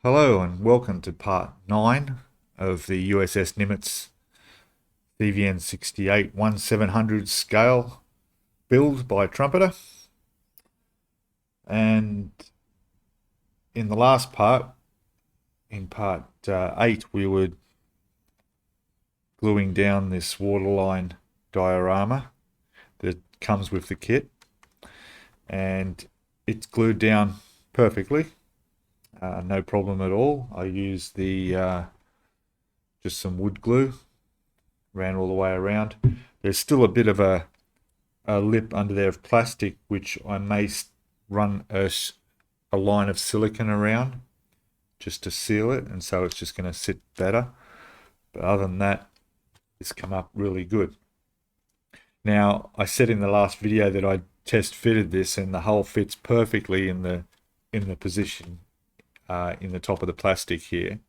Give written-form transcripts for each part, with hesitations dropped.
Hello and welcome to part 9 of the USS Nimitz CVN-68 1/700 scale build by Trumpeter. And in the last part, in part 8, we were gluing down this waterline diorama that comes with the kit, and it's glued down perfectly. No problem at all. I used the just some wood glue, ran all the way around. There's still a bit of a lip under there of plastic, which I may run a line of silicone around just to seal it, and so it's just going to sit better. But other than that, it's come up really good. Now, I said in the last video that I test fitted this, and the hole fits perfectly in the position in the top of the plastic here.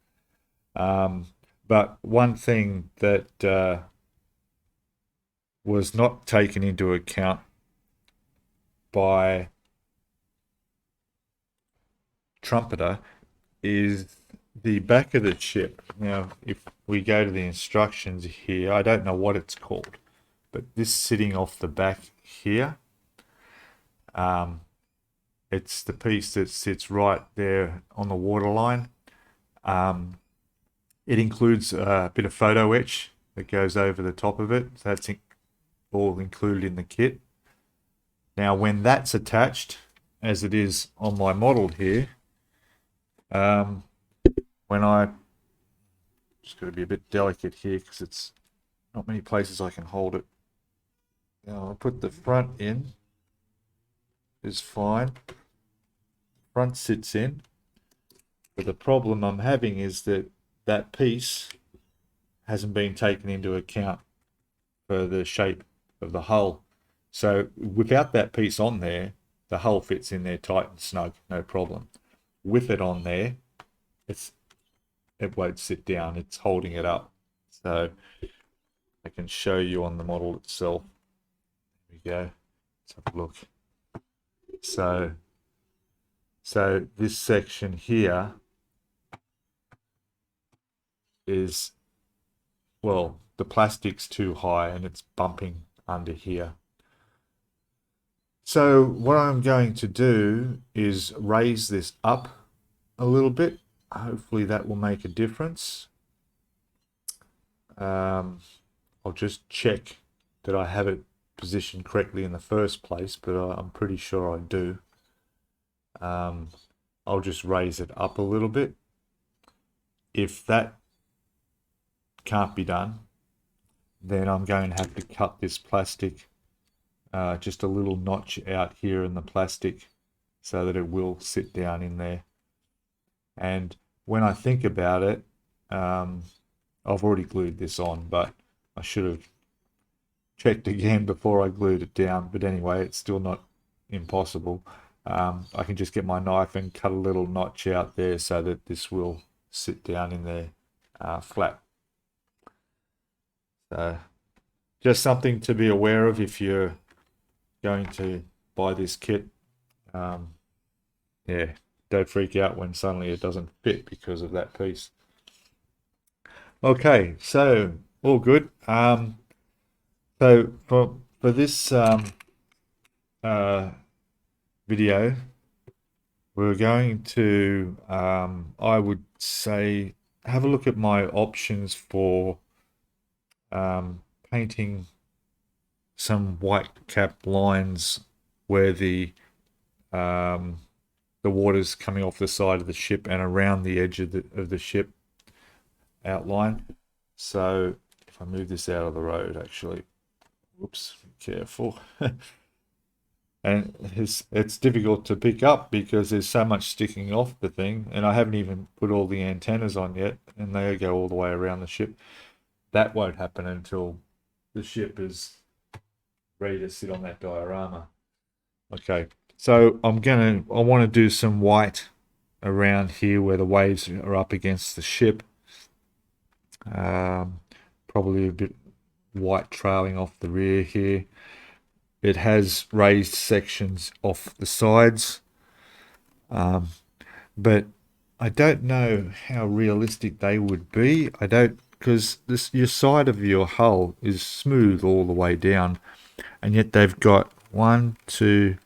But one thing that was not taken into account by Trumpeter is the back of the ship. Now, if we go to the instructions here, I don't know what it's called, but this sitting off the back here, it's the piece that sits right there on the waterline. It includes a bit of photo etch that goes over the top of it. So that's all included in the kit. Now, when that's attached, as it is on my model here, when I just got to be a bit delicate here because it's not many places I can hold it. Now, I'll put the front in. Is fine. Front sits in, but the problem I'm having is that that piece hasn't been taken into account for the shape of the hull. So without that piece on there, the hull fits in there tight and snug, no problem. With it on there, it won't sit down, it's holding it up. So I can show you on the model itself. There we go. Let's have a look. So this section here is, well, the plastic's too high and it's bumping under here. So what I'm going to do is raise this up a little bit. Hopefully that will make a difference. I'll just check that I have it positioned correctly in the first place, but I'm pretty sure I do. I'll just raise it up a little bit. If that can't be done, then I'm going to have to cut this plastic just a little notch out here in the plastic so that it will sit down in there. And when I think about it, I've already glued this on, but I should have checked again before I glued it down. But anyway, it's still not impossible. I can just get my knife and cut a little notch out there so that this will sit down in there flat. So just something to be aware of if you're going to buy this kit. Yeah, don't freak out when suddenly it doesn't fit because of that piece. Okay, so all good. So for this video, we're going to, I would say, have a look at my options for painting some white cap lines where the water's coming off the side of the ship and around the edge of the ship outline. So if I move this out of the road, actually, whoops, be careful. And it's difficult to pick up because there's so much sticking off the thing, and I haven't even put all the antennas on yet, and they go all the way around the ship. That won't happen until the ship is ready to sit on that diorama. Okay, so I want to do some white around here where the waves are up against the ship. Probably a bit white trailing off the rear here. It has raised sections off the sides, but I don't know how realistic they would be. I don't, because your side of your hull is smooth all the way down, and yet they've got 1, 2,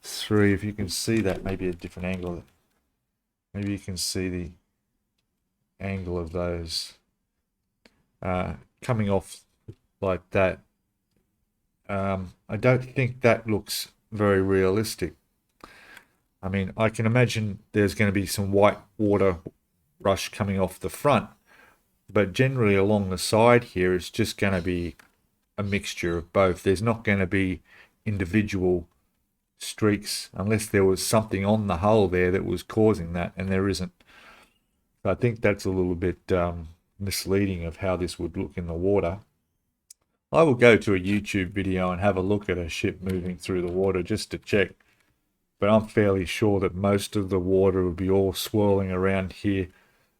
3. If you can see that, maybe a different angle. Maybe you can see the angle of those coming off like that. I don't think that looks very realistic. I mean, I can imagine there's going to be some white water rush coming off the front, but generally along the side here, it's just going to be a mixture of both. There's not going to be individual streaks unless there was something on the hull there that was causing that, and there isn't. So I think that's a little bit misleading of how this would look in the water. I will go to a YouTube video and have a look at a ship moving through the water just to check, but I'm fairly sure that most of the water would be all swirling around here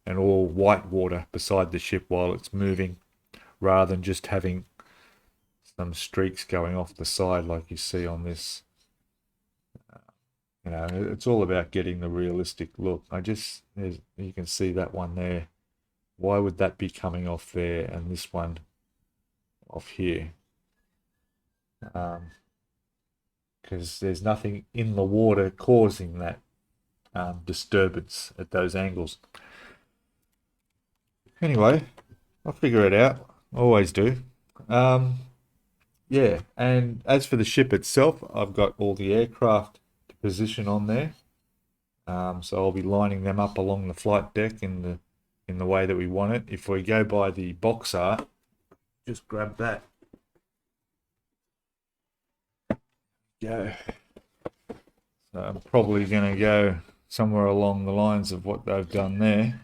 and all white water beside the ship while it's moving, rather than just having some streaks going off the side like you see on this. You know, it's all about getting the realistic look. You can see that one there. Why would that be coming off there and this one off here? Because there's nothing in the water causing that disturbance at those angles. Anyway, I'll figure it out. I always do. Yeah, and as for the ship itself, I've got all the aircraft to position on there. So I'll be lining them up along the flight deck in the way that we want it. If we go by the box art, just grab that. Go. So I'm probably going to go somewhere along the lines of what they've done there.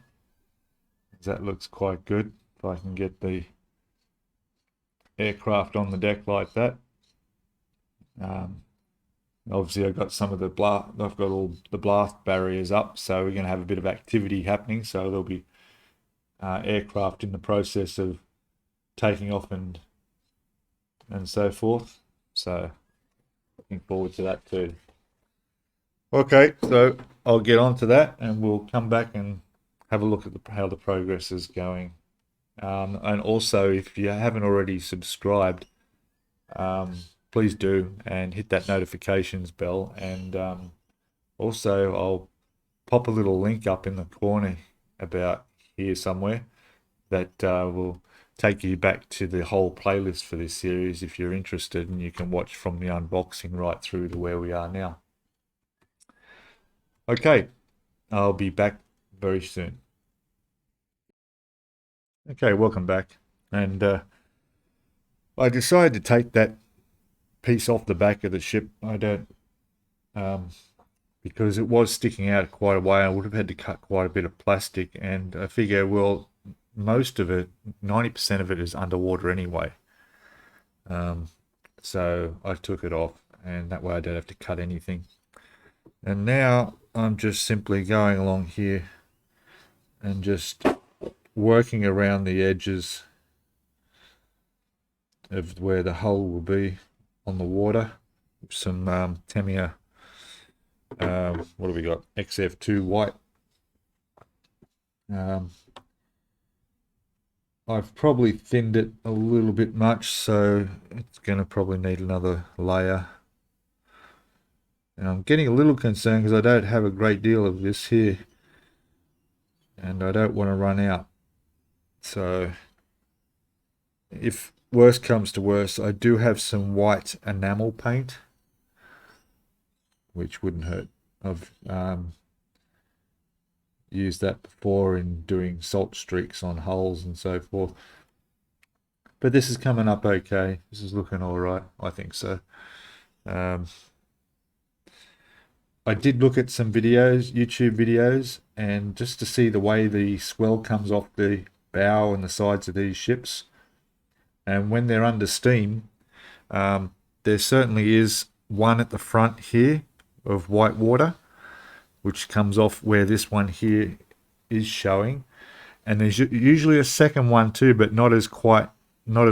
That looks quite good. If I can get the aircraft on the deck like that. Obviously I've got I've got all the blast barriers up, so we're going to have a bit of activity happening. So there'll be aircraft in the process of taking off and so forth. So looking forward to that too. Okay, so I'll get on to that and we'll come back and have a look at how the progress is going. And also, if you haven't already subscribed, please do, and hit that notifications bell. And also, I'll pop a little link up in the corner about here somewhere that will take you back to the whole playlist for this series if you're interested, and you can watch from the unboxing right through to where we are now. Okay, I'll be back very soon. Okay, welcome back. And I decided to take that piece off the back of the ship. Because it was sticking out quite a way. I would have had to cut quite a bit of plastic, and I figure, well, most of it, 90% of it is underwater anyway. So I took it off, and that way I don't have to cut anything. And now I'm just simply going along here and just working around the edges of where the hull will be on the water. Some Tamiya, what have we got? XF2 white. I've probably thinned it a little bit much, so it's going to probably need another layer. And I'm getting a little concerned because I don't have a great deal of this here, and I don't want to run out. So if worst comes to worst, I do have some white enamel paint, which wouldn't hurt. I've used that before in doing salt streaks on hulls and so forth. But this is coming up okay. This is looking all right. I think so. I did look at some videos, YouTube videos, and just to see the way the swell comes off the bow and the sides of these ships. And when they're under steam, there certainly is one at the front here of white water, which comes off where this one here is showing. And there's usually a second one too, but not as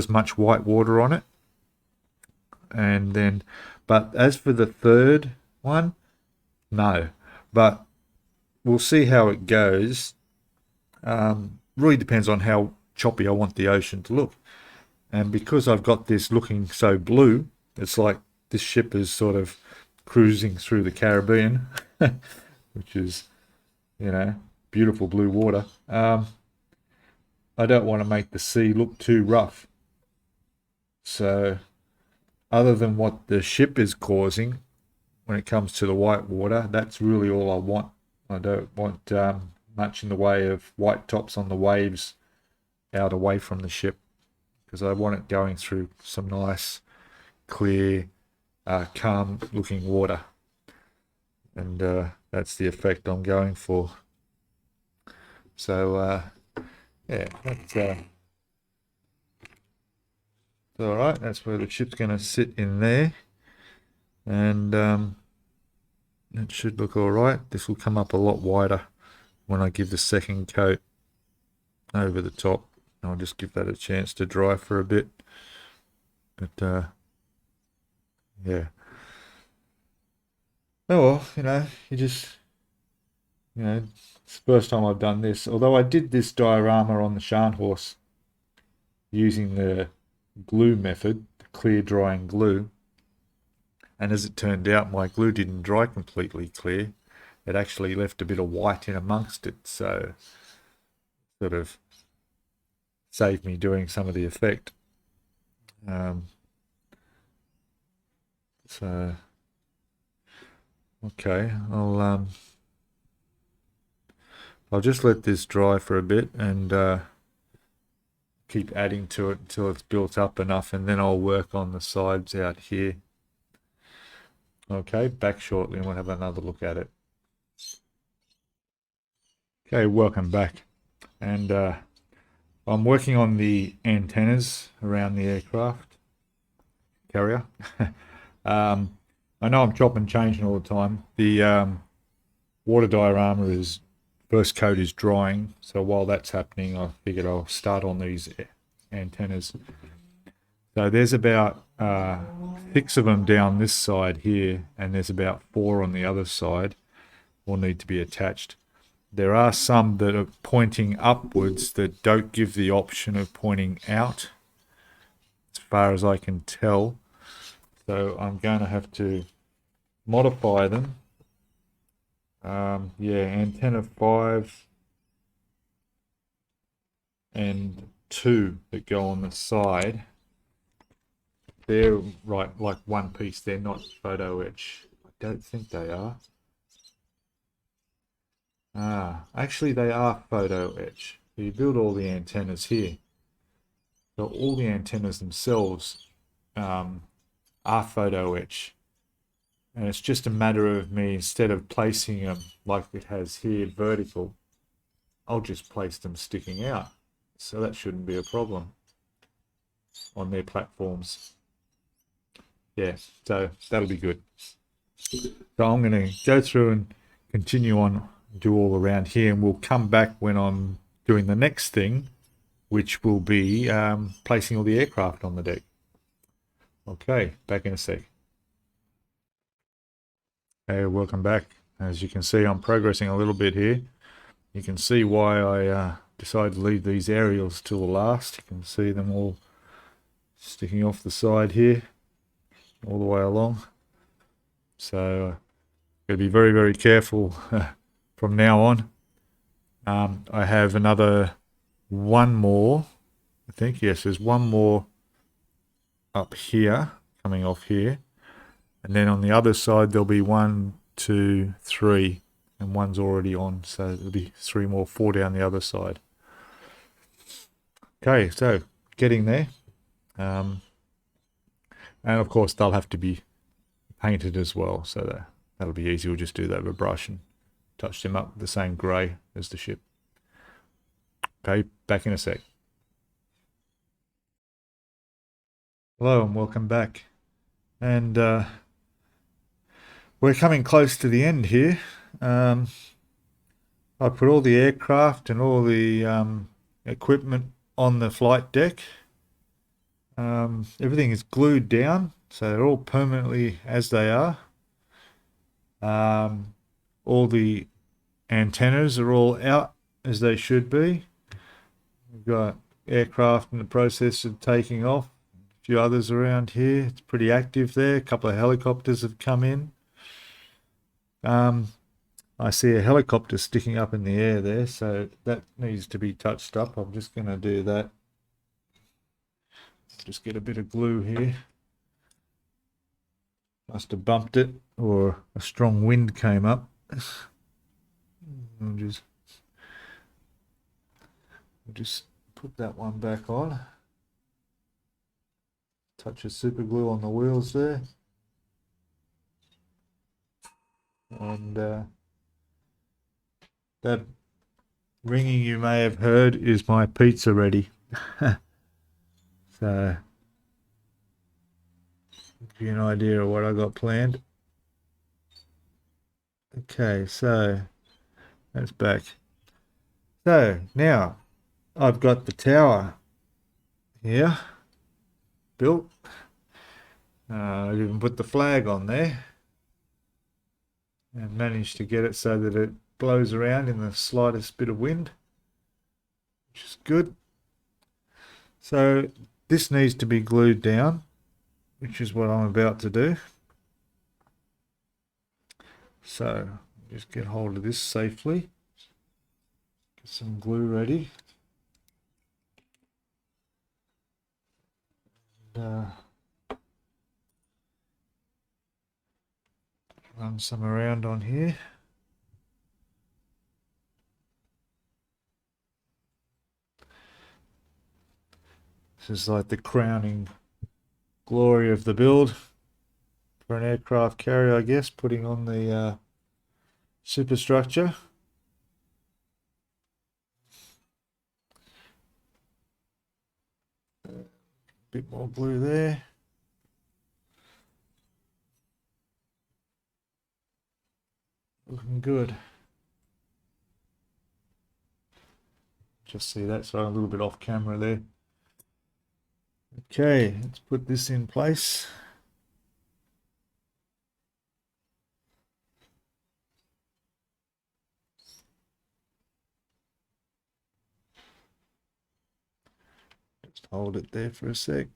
much white water on it. And then, but as for the third one, no. But we'll see how it goes. Really depends on how choppy I want the ocean to look. And because I've got this looking so blue, it's like this ship is sort of cruising through the Caribbean, which is, you know, beautiful blue water. I don't want to make the sea look too rough. So other than what the ship is causing when it comes to the white water, that's really all I want. I don't want much in the way of white tops on the waves out away from the ship, because I want it going through some nice, clear, calm looking water. And that's the effect I'm going for. So yeah, that's all right. That's where the ship's going to sit in there, and it should look all right. This will come up a lot wider when I give the second coat over the top. I'll just give that a chance to dry for a bit. But yeah. Oh well, you know, it's the first time I've done this. Although I did this diorama on the Scharnhorst using the glue method, the clear drying glue. And as it turned out, my glue didn't dry completely clear. It actually left a bit of white in amongst it, so sort of saved me doing some of the effect. So okay, I'll just let this dry for a bit and keep adding to it until it's built up enough, and then I'll work on the sides out here. Okay, back shortly and we'll have another look at it. Okay, welcome back. And I'm working on the antennas around the aircraft carrier. I know I'm chopping and changing all the time. The water diorama first coat is drying, so while that's happening, I figured I'll start on these antennas. So there's about 6 of them down this side here, and there's about 4 on the other side, will need to be attached. There are some that are pointing upwards that don't give the option of pointing out, as far as I can tell. So I'm going to have to modify them. Yeah, antenna 5 and 2 that go on the side. They're right, like one piece. They're not photo etch. I don't think they are. Actually they are photo etch. So you build all the antennas here. So all the antennas themselves are photo etch. And it's just a matter of me, instead of placing them like it has here vertical, I'll just place them sticking out. So that shouldn't be a problem on their platforms. Yeah, so that'll be good. So I'm going to go through and continue on, do all around here, and we'll come back when I'm doing the next thing, which will be placing all the aircraft on the deck. Okay, back in a sec. Hey, welcome back. As you can see, I'm progressing a little bit here. You can see why I decided to leave these aerials till the last. You can see them all sticking off the side here, all the way along. So got to be very, very careful from now on. I have one more, I think. Yes, there's one more up here, coming off here. And then on the other side, there'll be 1, 2, 3, and one's already on. So there'll be 3 more, 4 down the other side. Okay, so getting there. And of course, they'll have to be painted as well. So that'll be easy. We'll just do that with a brush and touch them up with the same grey as the ship. Okay, back in a sec. Hello and welcome back. And we're coming close to the end here. I put all the aircraft and all the equipment on the flight deck. Everything is glued down, so they're all permanently as they are. All the antennas are all out as they should be. We've got aircraft in the process of taking off. A few others around here. It's pretty active there. A couple of helicopters have come in. I see a helicopter sticking up in the air there, so that needs to be touched up. I'm just going to do that. Just get a bit of glue here. Must have bumped it, or a strong wind came up. I'll just put that one back on. Touch of super glue on the wheels there. And that ringing you may have heard is my pizza ready. So, give you an idea of what I got planned. Okay, so that's back. So now I've got the tower here built. I even put the flag on there and managed to get it so that it blows around in the slightest bit of wind, which is good. So this needs to be glued down, which is what I'm about to do. So just get hold of this safely. Get some glue ready. And, run some around on here. This is like the crowning glory of the build for an aircraft carrier, I guess, putting on the superstructure. Bit more glue there. Looking good. Just see that, so a little bit off camera there. Okay, let's put this in place. Just hold it there for a sec.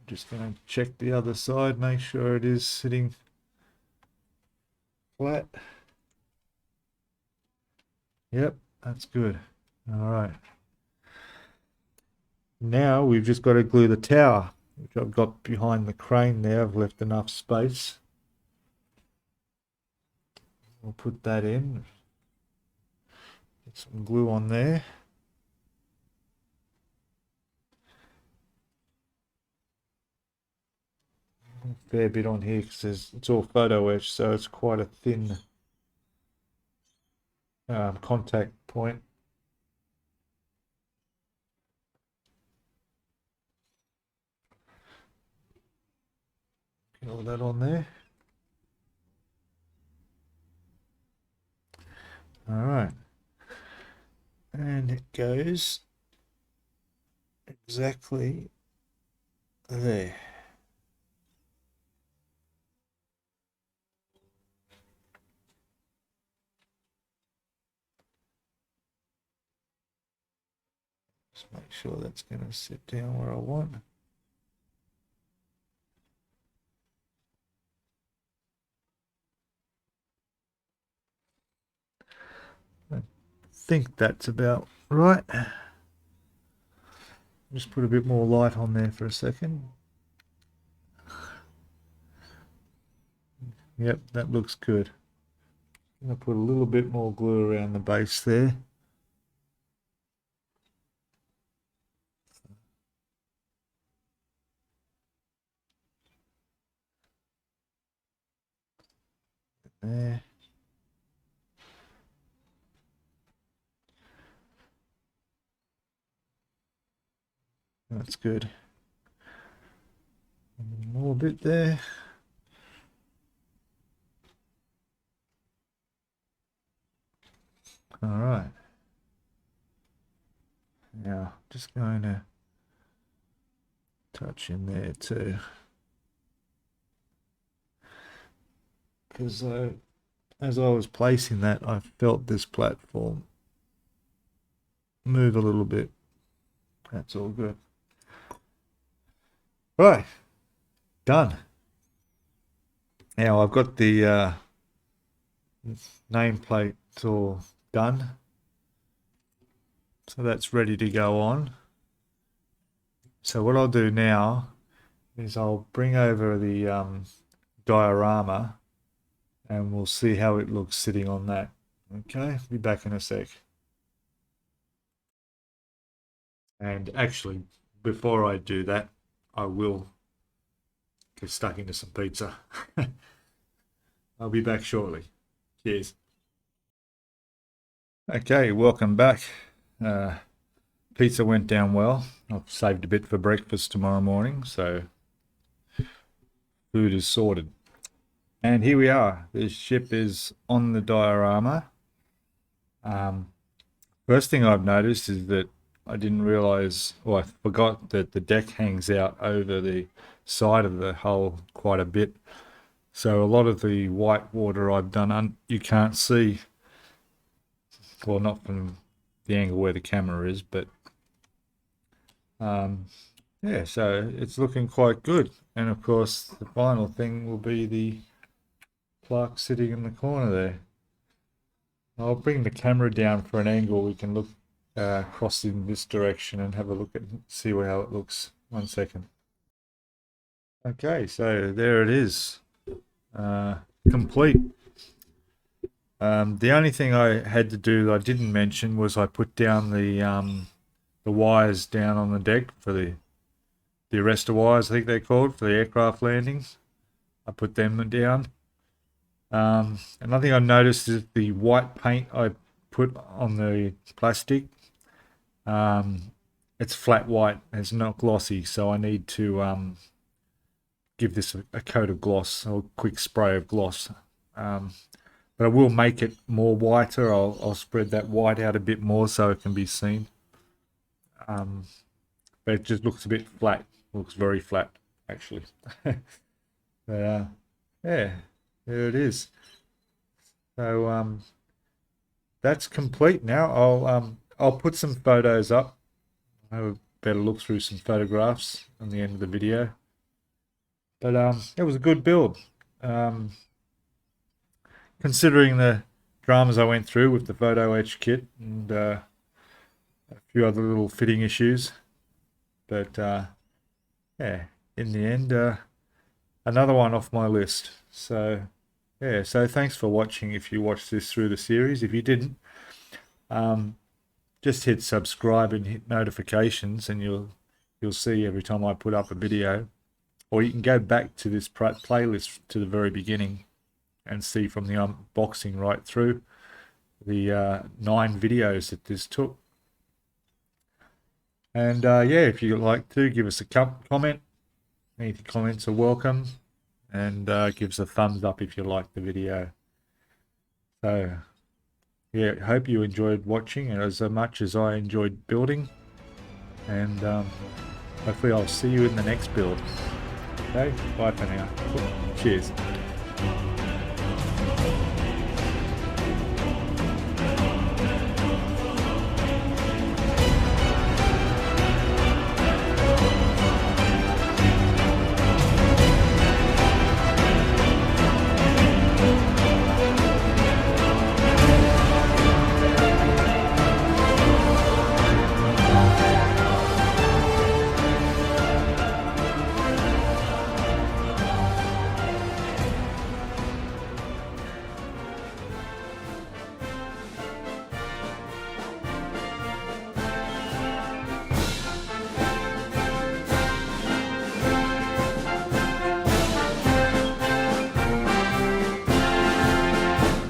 Just going to check the other side, make sure it is sitting flat. Yep, that's good. All right. Now we've just got to glue the tower, which I've got behind the crane there. I've left enough space. We'll put that in. Get some glue on there. A fair bit on here because it's all photo etched, so it's quite a thin contact point. Get all that on there. All right. And it goes exactly there. Just make sure that's going to sit down where I want. I think that's about right. Just put a bit more light on there for a second. Yep, that looks good. I'm going to put a little bit more glue around the base there. There. That's good. A little bit there. All right. Now, just going to touch in there too. Because as I was placing that, I felt this platform move a little bit. That's all good. Right. Done. Now I've got the nameplate all done. So that's ready to go on. So what I'll do now is I'll bring over the diorama and we'll see how it looks sitting on that. Okay, be back in a sec. And actually, before I do that, I will get stuck into some pizza. I'll be back shortly. Cheers. Okay, welcome back. Pizza went down well. I've saved a bit for breakfast tomorrow morning, so food is sorted. And here we are. The ship is on the diorama. First thing I've noticed is that I didn't realize, or I forgot that the deck hangs out over the side of the hull quite a bit. So a lot of the white water I've done, you can't see. Well, not from the angle where the camera is, but yeah, so it's looking quite good. And of course, the final thing will be the plaque sitting in the corner there. I'll bring the camera down for an angle. We can look across in this direction and have a look at see how it looks. 1 second. Okay, so there it is, complete. The only thing I had to do that I didn't mention was I put down the wires down on the deck for the arrestor wires, I think they're called, for the aircraft landings. I put them down. Another thing I noticed is the white paint I put on the plastic. It's flat white, it's not glossy, so I need to give this a coat of gloss, or a quick spray of gloss. But I will make it more whiter. I'll spread that white out a bit more so it can be seen. But it just looks a bit flat. Looks very flat, actually. Yeah, there it is. So that's complete now. I'll put some photos up. I'll have a better look through some photographs on the end of the video. But it was a good build. Considering the dramas I went through with the photo etch kit and a few other little fitting issues. But yeah, in the end, another one off my list. So yeah, so thanks for watching if you watched this through the series. If you didn't, just hit subscribe and hit notifications and you'll see every time I put up a video. Or you can go back to this playlist to the very beginning and see from the unboxing right through the 9 videos that this took. And yeah, if you'd like to, give us a comment. Any comments are welcome. And give us a thumbs up if you like the video. So yeah, hope you enjoyed watching as much as I enjoyed building. And hopefully I'll see you in the next build. Okay, bye for now. Cheers.